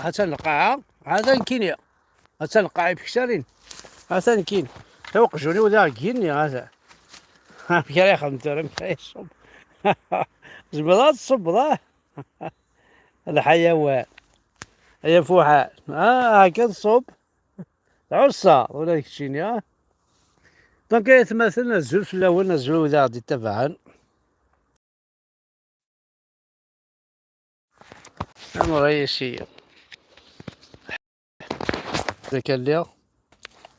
حتى القاعة هذا كاين، حتى القاعة بكشارين هذا كاين توق جوني وذا كايني هذا كان خدمت راه يصب جبلات تصب ذا الحيوان هي فوحة هكا تصب عرصة ولا ديك الشيء دونك يتمثل نزل في الاول نزلو ذا غادي تبعا امر اي شيء كان ليا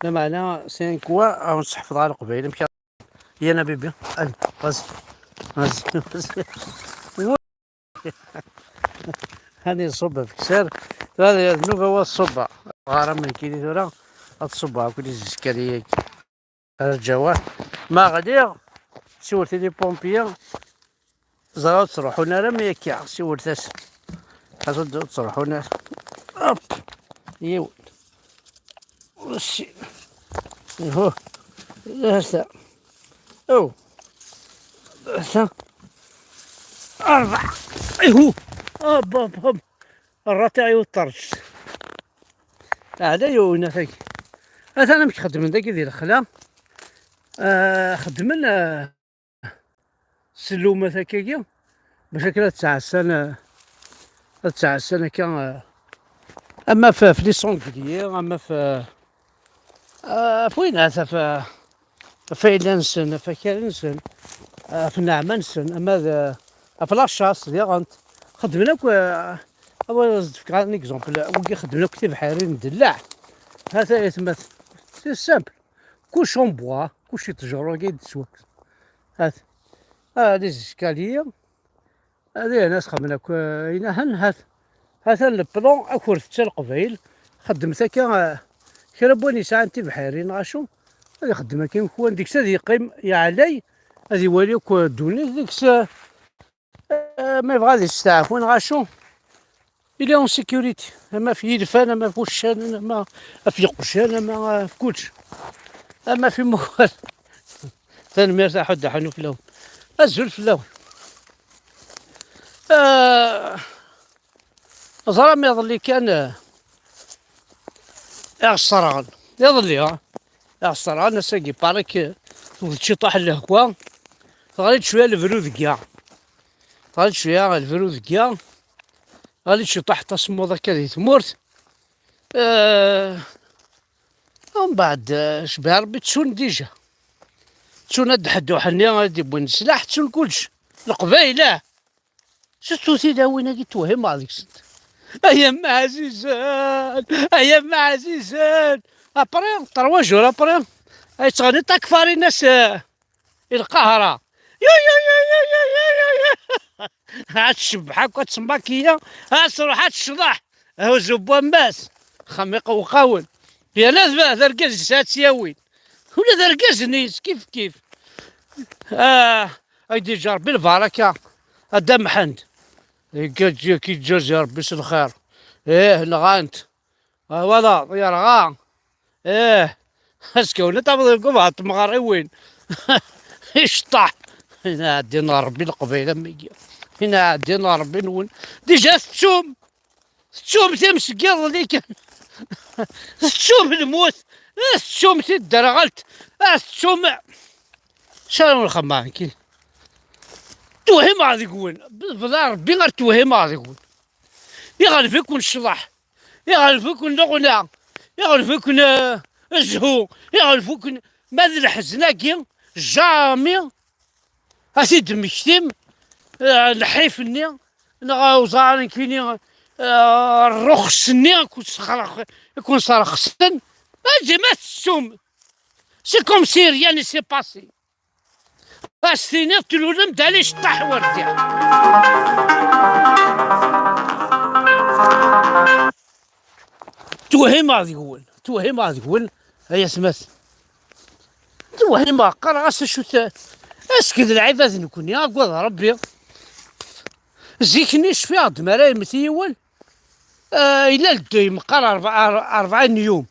لا معنى 5 كوا او نحفظها على قبيله مشى يا انا بيبي غاز هاني نصب في كسر هذا الذنوب هو الصبع غارة من كيدي ثورة الصبع كل الاشكالية هذا الجوال ما غادي سولت لي بومبيا زراو تصرحوا لنا راه ما يكيع سولتاش خاصو تصرحوا لنا اوب يو وشي هو هسه او هسه 4 ايهو هوب هوب هوب الرتاعي والطرش هذا يونا فيك هذا انا مش خدم ذاك يدير الخلا خدم السلومه هكاكيا باش هكا تاع السنه كان اما في لي سونغليير اما في وين هذا في لانسن في كارنسن في نعمانسن اما في لاشاس ديال خدمنا أول نفكر ان اكزومبل وكي خدمنا كتير بحري ندلع هذا يتمثل سي سامبل كلشي اون بوا كلشي تجرو كاين تسوق هذا لي زيسكاليي هذه ناس خدمنا كاين هذا البلون اكور حتى القبيل خدمت هكا كرا بواني ساعه انت بحري نغاشو هذه خدمه كاين كون ديك الساعه يقيم يا علي هذه يوليوك دوني ديك الساعه ما يبغى يستعفون غاشو إلى اون سيكوريتي اما في يدفان اما في وشان اما في قشان اما في كلشي اما في موال تنمير تاع حد حنو في الاول الزول في الاول زرا ما يظل لي كان الصرغل يظل لي الصرغل نساقي بارك شي طاح الهوا غادي شويه الفرو كاع غادي شويه الفرو كاع غادي شي طاح تصمود هكا دي تمورت ومن بعد شبه ربي تسون ديجا تسون هاد حدو حني غادي بوين السلاح تسون كلشي القبايله شتو سيدا وين كي توهم هذيك السنت ايام عزيزان ايام عزيزان ابري 3 جور ابري اي تغني تكفاري الناس القهره يا يا يا يا يا يا يا هاد الشبحه كتسمى كيا ها صروحات الشضاح هو زبوان باس خميق وقاول يا ناس باه ذركاز ساتسياوين ولا ذركاز نيس كيف ايدي جار بالبركه هدا محند كي تجوز يا ربي الخير لغانت ولا يا رغا اسكو ولا تبغيكم هاد المغاري وين يشطح هنا عدينا ربي القبيله ميكيا هنا عدينا ربي نون ديجا ستوم تمس قال لي كان ستوم الموت ستوم تدرغلت ستوم شنو الخمام كي توهم غادي يقول بلا ربي غير توهم غادي يقول يغلب يكون الشطح يغلب يكون الغنى يغلب يكون الزهو يغلب يكون ماذا الحزنه كي جامي اسيد مشتم الحيفني نغاوزان كيني الرخصني يكون صار خصن اجي ما تسوم سي كوم سي ريان سي باسي السينير تلولم دالي شطح وردي توهم غادي يقول هيا سمات توهم قرا شو اسكت العباد نكون يا قول ربي زيكني شفي عاد مراي مثيول الى الدوي مقرر 40 يوم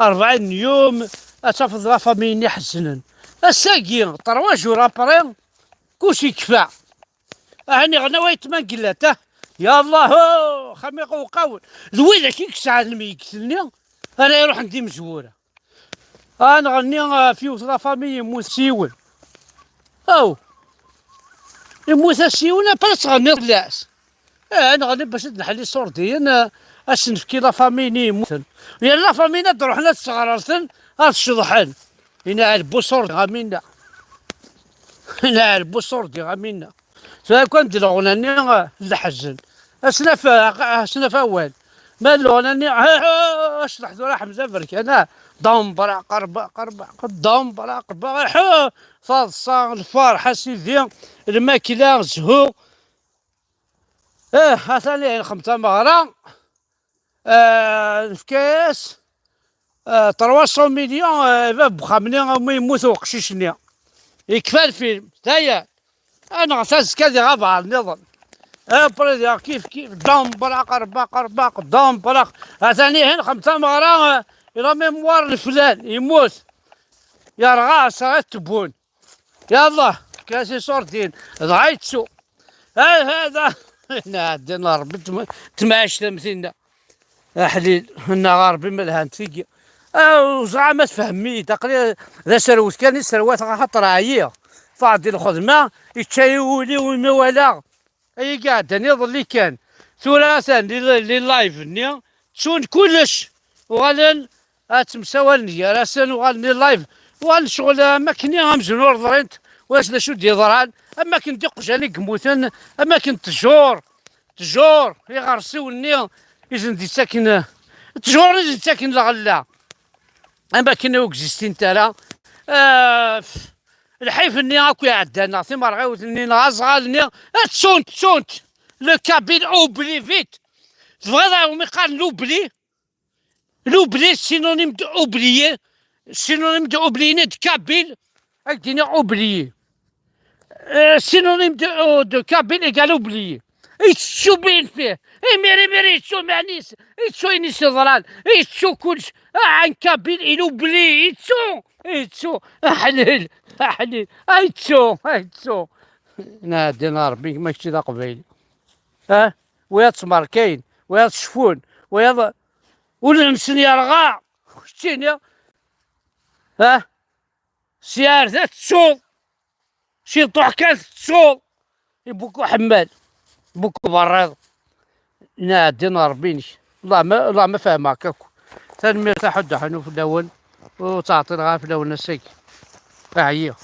40 يوم اتفض لا فاميني حسنا الساقي 3 جور ابري كلشي كفا هاني غنويت ما قلته يا الله خميق وقاول ذويلة كي كسع الميكسلني انا يروح ندي مزوره انا غني في وسط فامي يموت سيول او يموت سيول بس غني لاس انا غني باش نحلي صورتي انا اسنفكي لا فاميني يموتن يا لا فامينا تروح لنا تصغرتن الشضحان هنا البوصور غامينا هنا البوصور غامينا سواء كنت الأغنية الحزن أسنف أول ما الأغنية أشرح ذو حمزة برك أنا ضم براق قربع ضم براق قربع فالصان الفرحة سيدي الماكلة زهو أثاني خمسة مغرى الكاس 300 مليون باب خامني ما يموتوا قشيشني يكفى الفيلم تايا انا غساس كذا غابع النظام بريدي كيف دام براق رباق دام براق ثاني هنا خمسة مغرى الى ميموار الفلان يموت يا رغاس تبون يا الله كاسي صورتين ضعيتسو هذا نادينا ربي تماش تمثيلنا حليل هنا غاربي ملهان تيجي زعما تفهمي تقريبا ذا سروت كان السروات غاحط راعيه فاضي الخدمه يتشايولي وما ولا اي قاعد نظل اللي كان ثلاثا لللايف ني تشون كلش وغالن تمساولني راسن وغالن اللايف وغالن شغل ما كني غمزنور ضرنت واش لا شو دي ضران اما كنت قجاني قموثن اما كنت تجور يغرسوني إذن دي ساكن تجور إذن ساكن الغلا أما كنا وكزيستين تالا الحيف اني اكو عدانا ثمر غاوت اني نغازغالني تسونت لو كابين اوبلي فيت تبغى مي قال لوبلي سينونيم دو اوبليي سينونيم دو اوبليي كابيل اكديني اوبليي سينونيم دو كابيل ايكال اوبليي يتشو بين فيه ميري يتشو معنيس يتشو ينيس ضران يتشو كلش عن كابيل إلو بلي يتشو حليل يتشو نادينا ربي ماشي ذا قبيل ويا تسمر كاين ويا تشفون ويا ولا نسني رغاع شتيني سيار ذات تشوض شي طحكات تشوض يبوكو حمال بوكو بريض نادينا ربي الله ما فاهمك اكو تنمير تحد حنو في الاول وتعطينا غير في الاول نسيك عييه